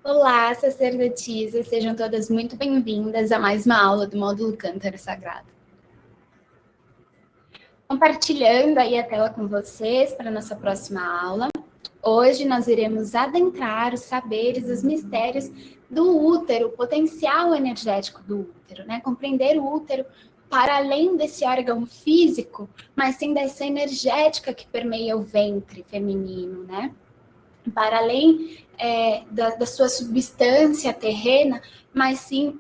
Olá, sacerdotisas, sejam todas muito bem-vindas a mais uma aula do módulo Cântaro Sagrado. Compartilhando aí a tela com vocês para a nossa próxima aula. Hoje nós iremos adentrar os saberes, os mistérios do útero, o potencial energético do útero, né? Compreender o útero para além desse órgão físico, mas sim dessa energética que permeia o ventre feminino, né? Para além da sua substância terrena, mas sim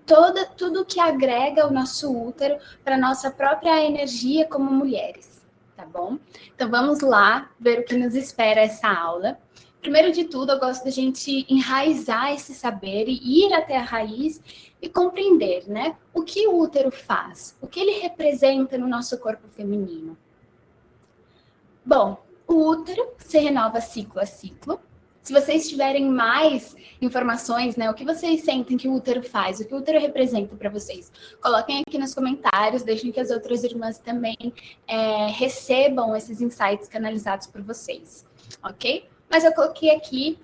tudo que agrega o nosso útero para a nossa própria energia como mulheres, tá bom? Então vamos lá ver o que nos espera essa aula. Primeiro de tudo, eu gosto da gente enraizar esse saber e ir até a raiz e compreender, né? O que o útero faz, o que ele representa no nosso corpo feminino. Bom, o útero se renova ciclo a ciclo. Se vocês tiverem mais informações, né, o que vocês sentem que o útero faz, o que o útero representa para vocês, coloquem aqui nos comentários, deixem que as outras irmãs também recebam esses insights canalizados por vocês, ok? Mas eu coloquei aqui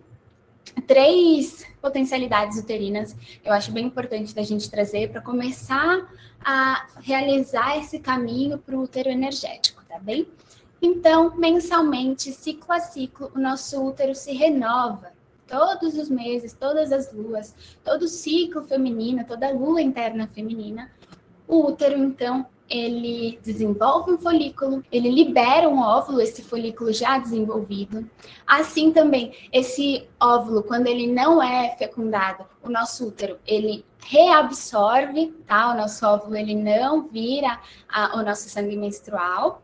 3 potencialidades uterinas, eu acho bem importante da gente trazer para começar a realizar esse caminho para o útero energético, tá bem? Então, mensalmente, ciclo a ciclo, o nosso útero se renova. Todos os meses, todas as luas, todo ciclo feminino, toda lua interna feminina, o útero, então, ele desenvolve um folículo, ele libera um óvulo, esse folículo já desenvolvido. Assim também, esse óvulo, quando ele não é fecundado, o nosso útero, ele reabsorve, tá? O nosso óvulo, ele não vira o nosso sangue menstrual.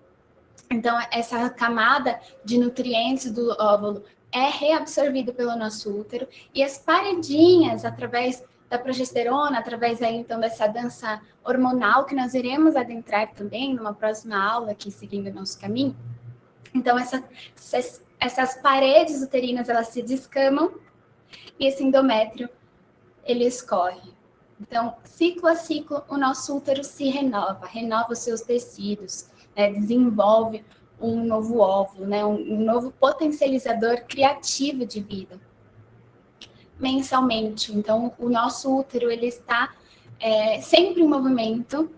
Então, essa camada de nutrientes do óvulo é reabsorvida pelo nosso útero e as paredinhas, através da progesterona, através aí, então, dessa dança hormonal que nós iremos adentrar também numa próxima aula aqui, seguindo o nosso caminho. Então, essas paredes uterinas, elas se descamam e esse endométrio, ele escorre. Então, ciclo a ciclo, o nosso útero se renova os seus tecidos, desenvolve um novo óvulo, né, um novo potencializador criativo de vida. Mensalmente, então, o nosso útero, ele está sempre em movimento,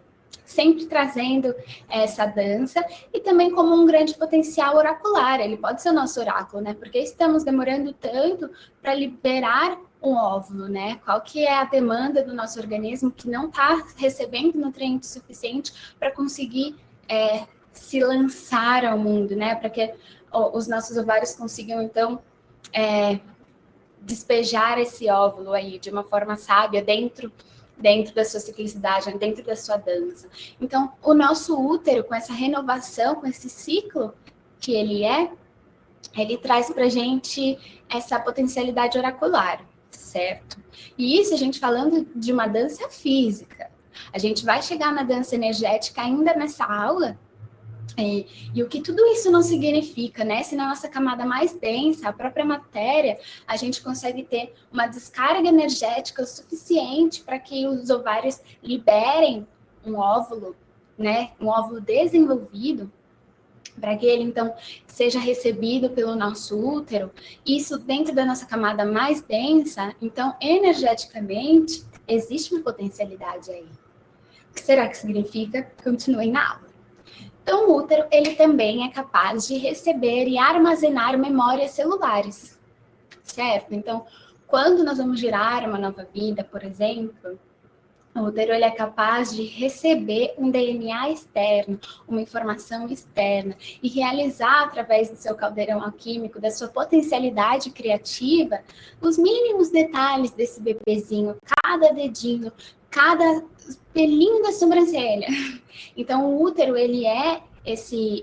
sempre trazendo essa dança, e também como um grande potencial oracular, ele pode ser o nosso oráculo, né, porque estamos demorando tanto para liberar um óvulo, né? Qual que é a demanda do nosso organismo que não está recebendo nutriente suficiente para conseguir se lançar ao mundo, né? Para que os nossos ovários consigam, então, despejar esse óvulo aí de uma forma sábia dentro da sua ciclicidade, dentro da sua dança. Então, o nosso útero, com essa renovação, com esse ciclo que ele traz para a gente essa potencialidade oracular, certo? E isso a gente falando de uma dança física. A gente vai chegar na dança energética ainda nessa aula, e o que tudo isso não significa, né? Se na nossa camada mais densa, a própria matéria, a gente consegue ter uma descarga energética suficiente para que os ovários liberem um óvulo, né? Um óvulo desenvolvido, para que ele, então, seja recebido pelo nosso útero, isso dentro da nossa camada mais densa, então, energeticamente, existe uma potencialidade aí. O que será que significa? Continuem na aula. Então, o útero, ele também é capaz de receber e armazenar memórias celulares, certo? Então, quando nós vamos gerar uma nova vida, por exemplo, o útero, ele é capaz de receber um DNA externo, uma informação externa, e realizar, através do seu caldeirão alquímico, da sua potencialidade criativa, os mínimos detalhes desse bebezinho, cada dedinho, cada pelinho da sobrancelha. Então, o útero, ele é esse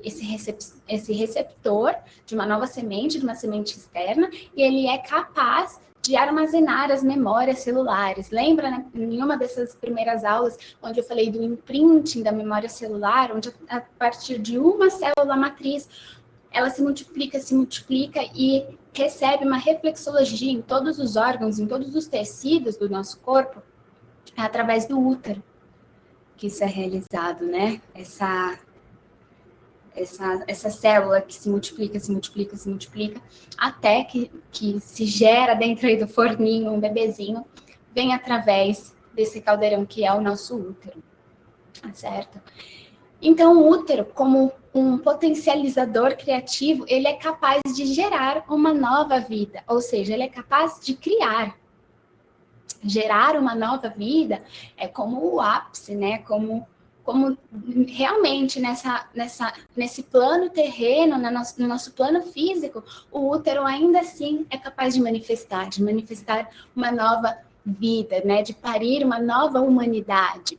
receptor de uma nova semente, de uma semente externa, e ele é capaz de armazenar as memórias celulares. Lembra, né, em uma dessas primeiras aulas, onde eu falei do imprinting da memória celular, onde a partir de uma célula matriz, ela se multiplica e recebe uma reflexologia em todos os órgãos, em todos os tecidos do nosso corpo, através do útero que isso é realizado, né? essa célula que se multiplica, até que se gera dentro aí do forninho um bebezinho, vem através desse caldeirão que é o nosso útero, certo? Então, o útero, como um potencializador criativo, ele é capaz de gerar uma nova vida, ou seja, ele é capaz de criar. Gerar uma nova vida é como o ápice, né? Como realmente nesse plano terreno, no nosso plano físico, o útero ainda assim é capaz de manifestar uma nova vida, né? De parir uma nova humanidade.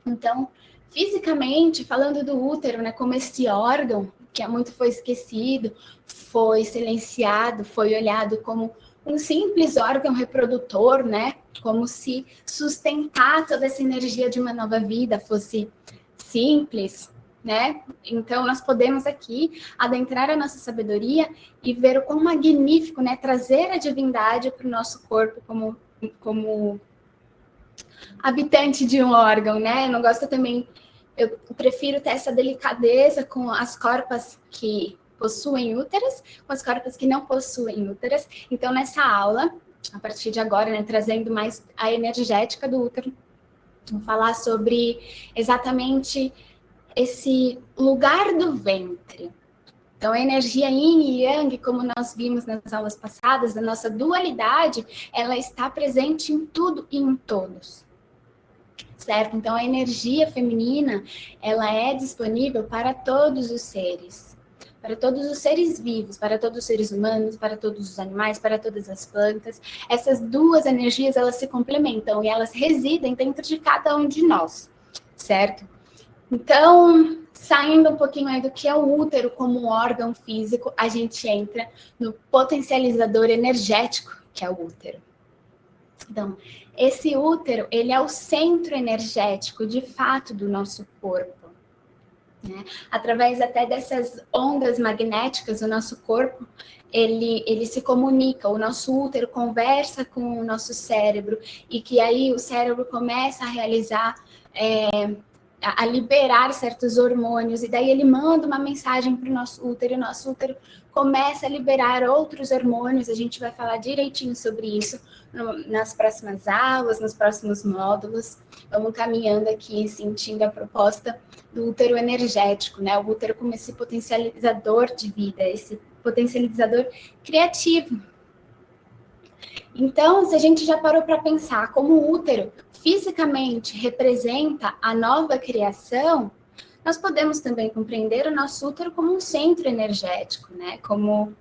Então, fisicamente, falando do útero, né, como esse órgão que muito foi esquecido, foi silenciado, foi olhado como um simples órgão reprodutor, né, como se sustentar toda essa energia de uma nova vida fosse simples, né? Então, nós podemos aqui adentrar a nossa sabedoria e ver o quão magnífico, né, trazer a divindade para o nosso corpo como habitante de um órgão, né? Eu não gosto também, eu prefiro ter essa delicadeza com as corpas que possuem úteros, com as corpas que não possuem úteros. Então, nessa aula, a partir de agora, né, trazendo mais a energética do útero, vou falar sobre exatamente esse lugar do ventre. Então, a energia yin e yang, como nós vimos nas aulas passadas, a nossa dualidade, ela está presente em tudo e em todos. Certo? Então, a energia feminina, ela é disponível para todos os seres vivos, para todos os seres humanos, para todos os animais, para todas as plantas. Essas duas energias, elas se complementam e elas residem dentro de cada um de nós, certo? Então, saindo um pouquinho aí do que é o útero como um órgão físico, a gente entra no potencializador energético, que é o útero. Então, esse útero, ele é o centro energético, de fato, do nosso corpo. Né? Através até dessas ondas magnéticas, o nosso corpo, ele se comunica, o nosso útero conversa com o nosso cérebro, e que aí o cérebro começa a realizar, a liberar certos hormônios, e daí ele manda uma mensagem para o nosso útero, e o nosso útero começa a liberar outros hormônios. A gente vai falar direitinho sobre isso nas próximas aulas, nos próximos módulos. Vamos caminhando aqui, sentindo a proposta do útero energético, né? O útero como esse potencializador de vida, esse potencializador criativo. Então, se a gente já parou para pensar como o útero fisicamente representa a nova criação, nós podemos também compreender o nosso útero como um centro energético, né? Como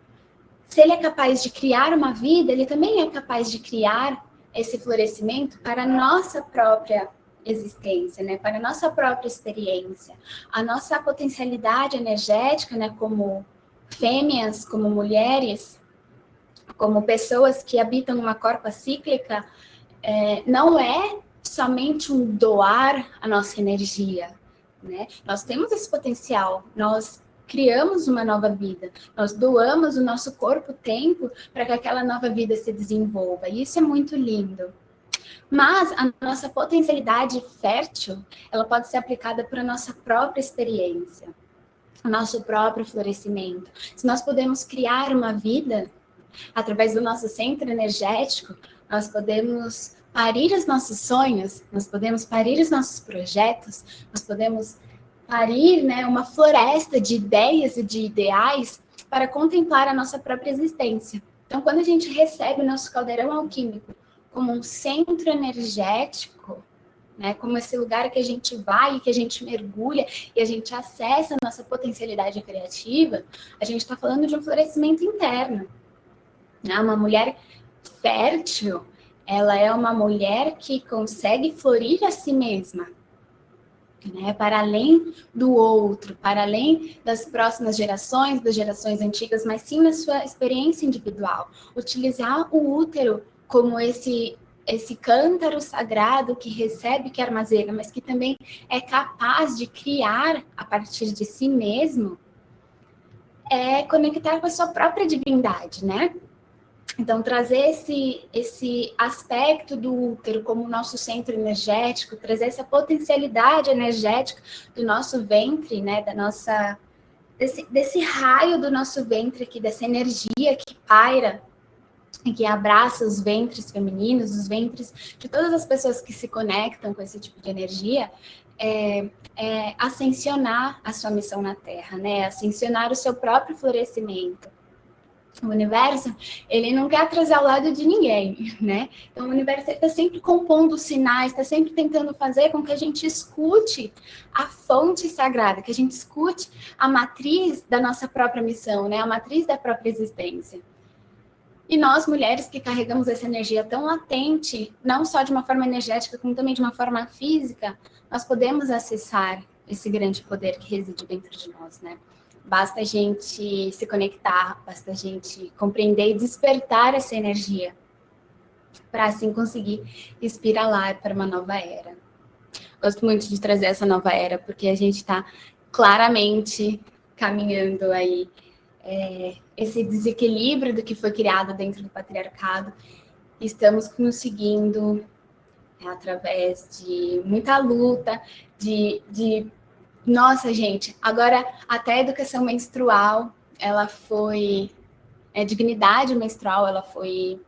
se ele é capaz de criar uma vida, ele também é capaz de criar esse florescimento para a nossa própria existência, né? Para a nossa própria experiência. A nossa potencialidade energética, né? Como fêmeas, como mulheres, como pessoas que habitam uma corpa cíclica, não é somente um doar a nossa energia, né? Nós temos esse potencial, nós criamos uma nova vida, nós doamos o nosso corpo-tempo para que aquela nova vida se desenvolva, e isso é muito lindo. Mas a nossa potencialidade fértil, ela pode ser aplicada para a nossa própria experiência, o nosso próprio florescimento. Se nós podemos criar uma vida através do nosso centro energético, nós podemos parir os nossos sonhos, nós podemos parir os nossos projetos, nós podemos parir, né, uma floresta de ideias e de ideais para contemplar a nossa própria existência. Então, quando a gente recebe o nosso caldeirão alquímico como um centro energético, né, como esse lugar que a gente vai, que a gente mergulha e a gente acessa a nossa potencialidade criativa, a gente está falando de um florescimento interno. Uma mulher fértil, ela é uma mulher que consegue florir a si mesma, né? Para além do outro, para além das próximas gerações, das gerações antigas, mas sim na sua experiência individual. Utilizar o útero como esse cântaro sagrado que recebe, que armazena, mas que também é capaz de criar a partir de si mesmo, é conectar com a sua própria divindade, né? Então, trazer esse aspecto do útero como nosso centro energético, trazer essa potencialidade energética do nosso ventre, né, da nossa desse raio do nosso ventre aqui, dessa energia que paira e que abraça os ventres femininos, os ventres de todas as pessoas que se conectam com esse tipo de energia, ascensionar a sua missão na Terra, né? Ascensionar o seu próprio florescimento. O universo, ele não quer trazer ao lado de ninguém, né? Então, o universo está sempre compondo sinais, está sempre tentando fazer com que a gente escute a fonte sagrada, que a gente escute a matriz da nossa própria missão, né? A matriz da própria existência. E nós, mulheres que carregamos essa energia tão latente, não só de uma forma energética, como também de uma forma física, nós podemos acessar esse grande poder que reside dentro de nós, né? Basta a gente se conectar, basta a gente compreender e despertar essa energia para assim conseguir espiralar para uma nova era. Gosto muito de trazer essa nova era, porque a gente está claramente caminhando aí esse desequilíbrio do que foi criado dentro do patriarcado. Estamos conseguindo, através de muita luta, nossa, gente, agora até a educação menstrual, ela foi, dignidade menstrual, ela foi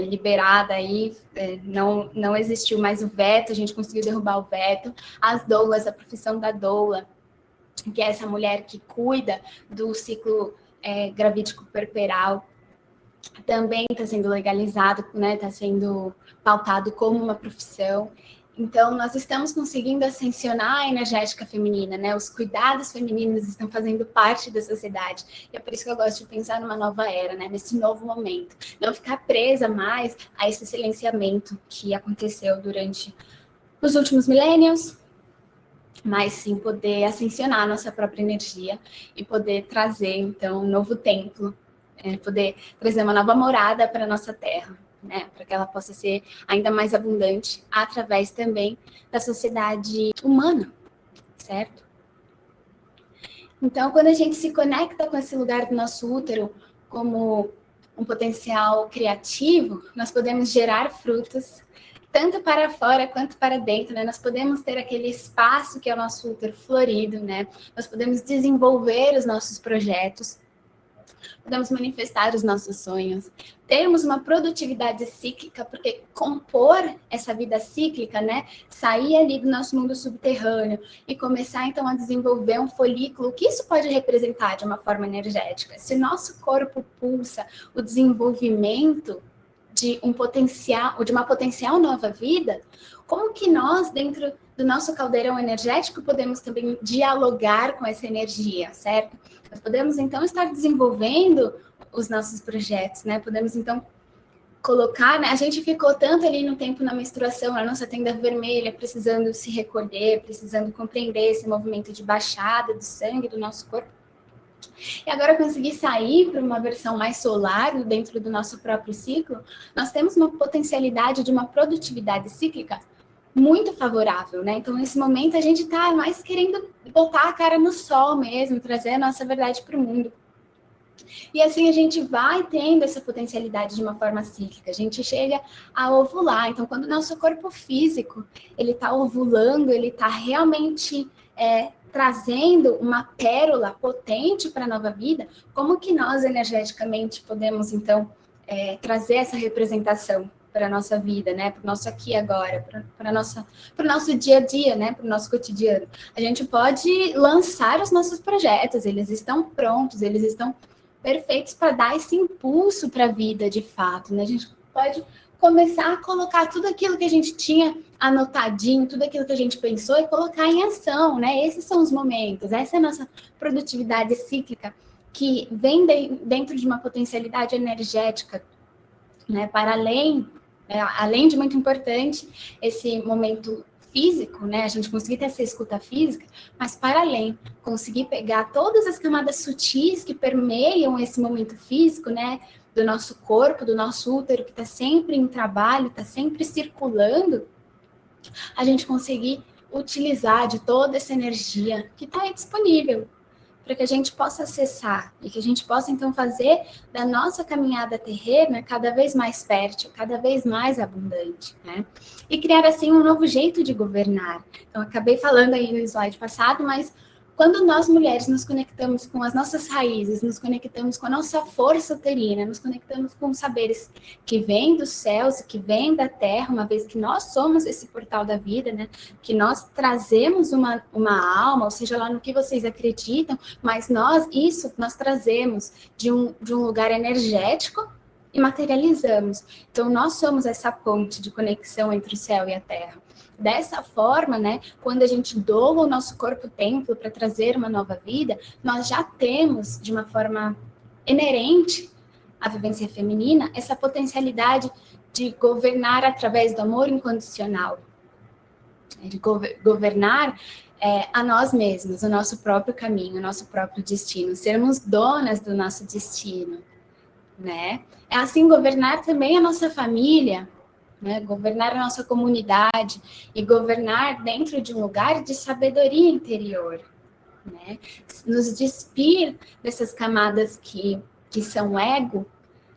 liberada aí, não existiu mais o veto, a gente conseguiu derrubar o veto. As doulas, a profissão da doula, que é essa mulher que cuida do ciclo gravídico puerperal, também está sendo legalizado, né? Está sendo pautado como uma profissão. Então, nós estamos conseguindo ascensionar a energética feminina, né? Os cuidados femininos estão fazendo parte da sociedade. E é por isso que eu gosto de pensar numa nova era, né? Nesse novo momento. Não ficar presa mais a esse silenciamento que aconteceu durante os últimos milênios, mas sim poder ascensionar a nossa própria energia e poder trazer, então, um novo templo, poder trazer uma nova morada para a nossa terra, né, para que ela possa ser ainda mais abundante através também da sociedade humana, certo? Então, quando a gente se conecta com esse lugar do nosso útero como um potencial criativo, nós podemos gerar frutos tanto para fora quanto para dentro, né? Nós podemos ter aquele espaço que é o nosso útero florido, né? Nós podemos desenvolver os nossos projetos, podemos manifestar os nossos sonhos, termos uma produtividade cíclica, porque compor essa vida cíclica, né, sair ali do nosso mundo subterrâneo e começar então a desenvolver um folículo, o que isso pode representar de uma forma energética? Se nosso corpo pulsa o desenvolvimento de um potencial, ou de uma potencial nova vida, como que nós, dentro do nosso caldeirão energético, podemos também dialogar com essa energia, certo? Nós podemos, então, estar desenvolvendo os nossos projetos, né? Podemos, então, colocar, né? A gente ficou tanto ali no tempo na menstruação, na nossa tenda vermelha, precisando se recolher, precisando compreender esse movimento de baixada do sangue do nosso corpo. E agora conseguir sair para uma versão mais solar dentro do nosso próprio ciclo, nós temos uma potencialidade de uma produtividade cíclica muito favorável, né? Então, nesse momento, a gente está mais querendo botar a cara no sol mesmo, trazer a nossa verdade para o mundo. E assim a gente vai tendo essa potencialidade de uma forma cíclica. A gente chega a ovular. Então, quando o nosso corpo físico ele está ovulando, ele está realmente trazendo uma pérola potente para a nova vida, como que nós energeticamente podemos, então, trazer essa representação para a nossa vida, né? Para o nosso aqui e agora, para o nosso dia a dia, né? Para o nosso cotidiano. A gente pode lançar os nossos projetos, eles estão prontos, eles estão perfeitos para dar esse impulso para a vida de fato, né? A gente pode começar a colocar tudo aquilo que a gente tinha anotadinho, tudo aquilo que a gente pensou e colocar em ação, né? Esses são os momentos, essa é a nossa produtividade cíclica que vem dentro de uma potencialidade energética, né? Para além de muito importante, esse momento físico, né? A gente conseguir ter essa escuta física, mas para além, conseguir pegar todas as camadas sutis que permeiam esse momento físico, né? Do nosso corpo, do nosso útero, que está sempre em trabalho, está sempre circulando, a gente conseguir utilizar de toda essa energia que está aí disponível, para que a gente possa acessar e que a gente possa, então, fazer da nossa caminhada terrena cada vez mais fértil, cada vez mais abundante, né? E criar, assim, um novo jeito de governar. Então, acabei falando aí no slide passado, mas quando nós mulheres nos conectamos com as nossas raízes, nos conectamos com a nossa força uterina, nos conectamos com saberes que vêm dos céus, que vêm da terra, uma vez que nós somos esse portal da vida, né? Que nós trazemos uma alma, ou seja lá no que vocês acreditam, mas nós trazemos de um lugar energético e materializamos. Então, nós somos essa ponte de conexão entre o céu e a terra. Dessa forma, né, quando a gente doa o nosso corpo-templo para trazer uma nova vida, nós já temos, de uma forma inerente à vivência feminina, essa potencialidade de governar através do amor incondicional, de governar a nós mesmos, o nosso próprio caminho, o nosso próprio destino, sermos donas do nosso destino, né? É assim governar também a nossa família, né? Governar a nossa comunidade e governar dentro de um lugar de sabedoria interior, né? Nos despir dessas camadas que são ego,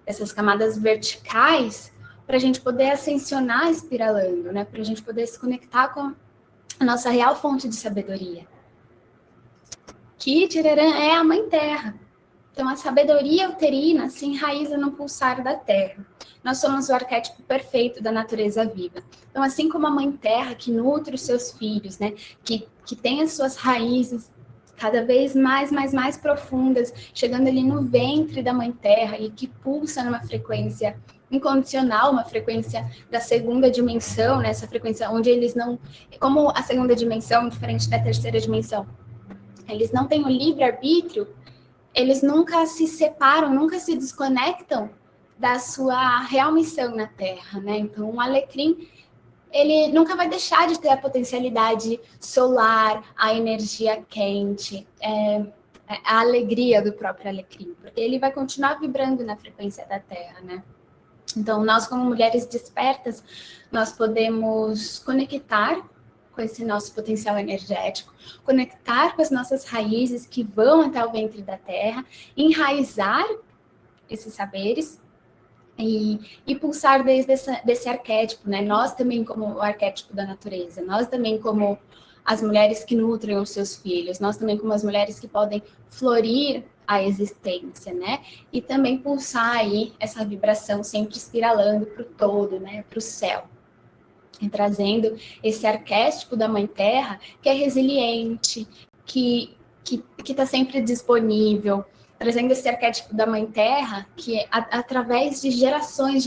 essas camadas verticais, para a gente poder ascensionar espiralando, né? Para a gente poder se conectar com a nossa real fonte de sabedoria, que Tirarã é a Mãe Terra. Então, a sabedoria uterina se enraiza no pulsar da Terra. Nós somos o arquétipo perfeito da natureza viva. Então, assim como a Mãe Terra, que nutre os seus filhos, né, que tem as suas raízes cada vez mais profundas, chegando ali no ventre da Mãe Terra e que pulsa numa frequência incondicional, uma frequência da segunda dimensão, né, essa frequência onde eles não... Como a segunda dimensão, diferente da terceira dimensão, eles não têm o livre-arbítrio, eles nunca se separam, nunca se desconectam da sua real missão na Terra, né? Então, um alecrim, ele nunca vai deixar de ter a potencialidade solar, a energia quente, a alegria do próprio alecrim, porque ele vai continuar vibrando na frequência da Terra, né? Então, nós como mulheres despertas, nós podemos conectar com esse nosso potencial energético, conectar com as nossas raízes que vão até o ventre da terra, enraizar esses saberes e pulsar desde desse arquétipo, né? Nós também como o arquétipo da natureza, nós também como as mulheres que nutrem os seus filhos, nós também como as mulheres que podem florir a existência, né? E também pulsar aí essa vibração sempre espiralando para o todo, né? Para o céu. E trazendo esse arquétipo da Mãe Terra, que é resiliente, que está sempre disponível, trazendo esse arquétipo da Mãe Terra, que através de gerações,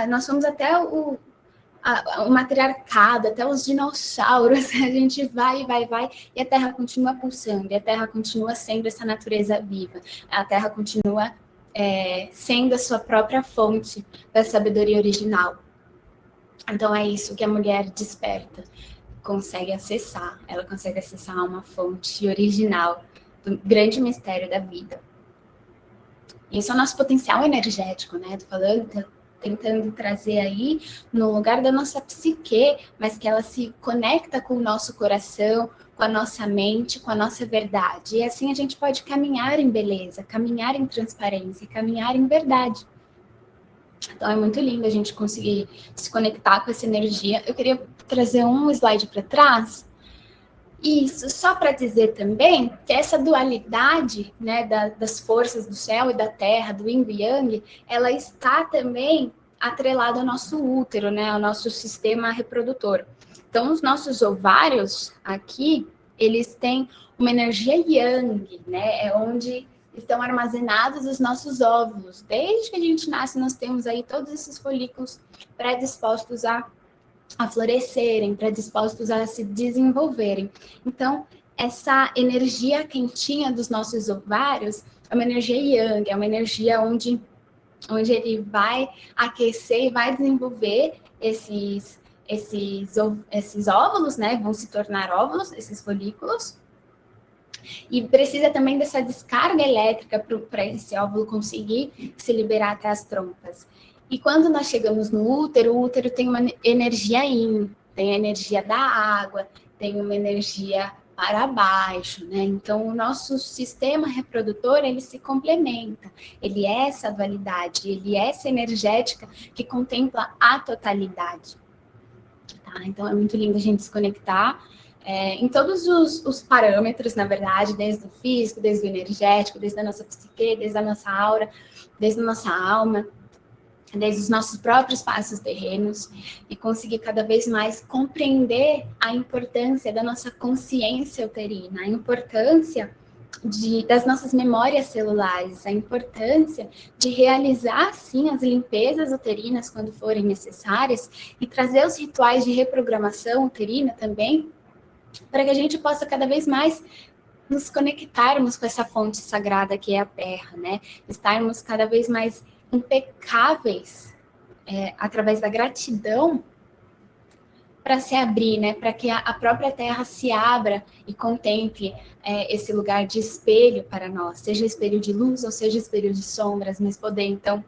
nós somos até o matriarcado, até os dinossauros, a gente vai, e a Terra continua pulsando, e a Terra continua sendo essa natureza viva, a Terra continua sendo a sua própria fonte da sabedoria original. Então, é isso que a mulher desperta consegue acessar. Ela consegue acessar uma fonte original do grande mistério da vida. Isso é o nosso potencial energético, né? Tô falando, tentando trazer aí no lugar da nossa psique, mas que ela se conecta com o nosso coração, com a nossa mente, com a nossa verdade. E assim a gente pode caminhar em beleza, caminhar em transparência, caminhar em verdade. Então, é muito lindo a gente conseguir se conectar com essa energia. Eu queria trazer um slide para trás. Isso, só para dizer também que essa dualidade, né, das forças do céu e da terra, do yin e yang, ela está também atrelada ao nosso útero, né, ao nosso sistema reprodutor. Então, os nossos ovários aqui, eles têm uma energia yang, né, é onde estão armazenados os nossos óvulos. Desde que a gente nasce, nós temos aí todos esses folículos predispostos a florescerem, predispostos a se desenvolverem. Então, essa energia quentinha dos nossos ovários é uma energia yang, é uma energia onde ele vai aquecer e vai desenvolver esses óvulos, né? Vão se tornar óvulos, esses folículos. E precisa também dessa descarga elétrica para esse óvulo conseguir se liberar até as trompas. E quando nós chegamos no útero, o útero tem uma energia yin, tem a energia da água, tem uma energia para baixo, né? Então, o nosso sistema reprodutor, ele se complementa. Ele é essa dualidade, ele é essa energética que contempla a totalidade. Tá? Então, é muito lindo a gente se conectar em todos os parâmetros, na verdade, desde o físico, desde o energético, desde a nossa psique, desde a nossa aura, desde a nossa alma, desde os nossos próprios passos terrenos, e conseguir cada vez mais compreender a importância da nossa consciência uterina, a importância das nossas memórias celulares, a importância de realizar, sim, as limpezas uterinas quando forem necessárias e trazer os rituais de reprogramação uterina também, para que a gente possa cada vez mais nos conectarmos com essa fonte sagrada que é a Terra, né? Estarmos cada vez mais impecáveis através da gratidão para se abrir, né? Para que a própria Terra se abra e contemple esse lugar de espelho para nós, seja espelho de luz ou seja espelho de sombras, mas poder então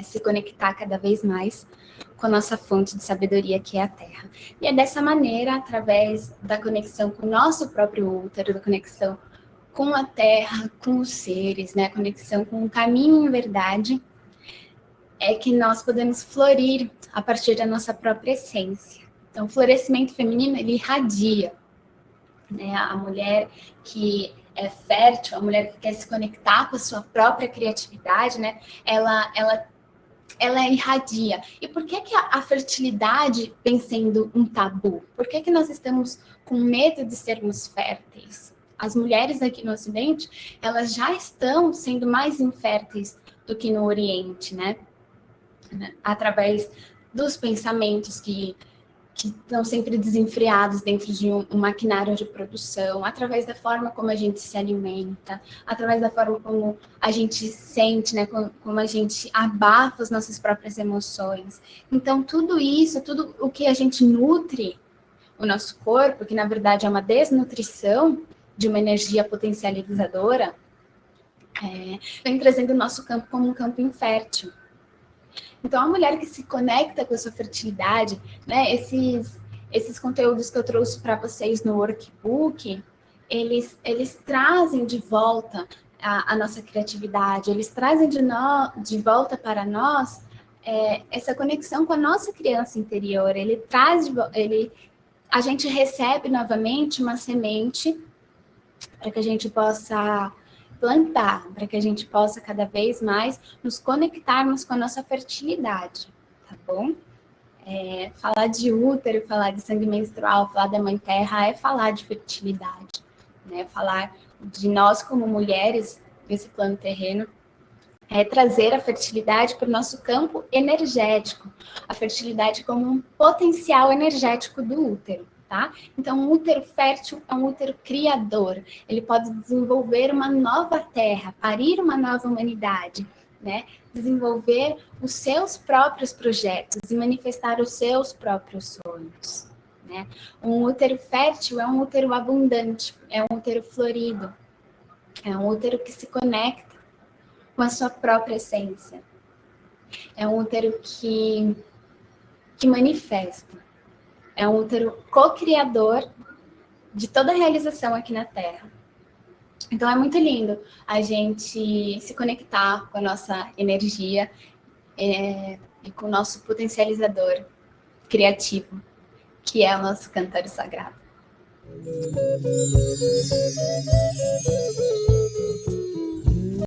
se conectar cada vez mais com a nossa fonte de sabedoria, que é a Terra. E é dessa maneira, através da conexão com o nosso próprio útero, da conexão com a Terra, com os seres, né? A conexão com o caminho em verdade, é que nós podemos florir a partir da nossa própria essência. Então, o florescimento feminino, ele irradia, né? A mulher que é fértil, a mulher que quer se conectar com a sua própria criatividade, né? Ela irradia. E por que a fertilidade vem sendo um tabu? Por que nós estamos com medo de sermos férteis? As mulheres aqui no Ocidente, elas já estão sendo mais inférteis do que no Oriente, né? Através dos pensamentos que estão sempre desenfreados dentro de um maquinário de produção, através da forma como a gente se alimenta, através da forma como a gente sente, né, como a gente abafa as nossas próprias emoções. Então, tudo isso, tudo o que a gente nutre o nosso corpo, que na verdade é uma desnutrição de uma energia potencializadora, vem trazendo o nosso campo como um campo infértil. Então, a mulher que se conecta com a sua fertilidade, né, esses conteúdos que eu trouxe para vocês no workbook, eles trazem de volta a nossa criatividade, eles trazem de volta para nós essa conexão com a nossa criança interior. A gente recebe novamente uma semente para que a gente possa plantar, para que a gente possa cada vez mais nos conectarmos com a nossa fertilidade, tá bom? Falar de útero, falar de sangue menstrual, falar da Mãe Terra é falar de fertilidade, né? Falar de nós como mulheres nesse plano terreno é trazer a fertilidade para o nosso campo energético, a fertilidade como um potencial energético do útero. Tá? Então, um útero fértil é um útero criador. Ele pode desenvolver uma nova terra, parir uma nova humanidade, né? Desenvolver os seus próprios projetos e manifestar os seus próprios sonhos, né? Um útero fértil é um útero abundante, é um útero florido, é um útero que se conecta com a sua própria essência. É um útero que manifesta. É um útero co-criador de toda a realização aqui na Terra. Então, é muito lindo a gente se conectar com a nossa energia e com o nosso potencializador criativo, que é o nosso cantor sagrado.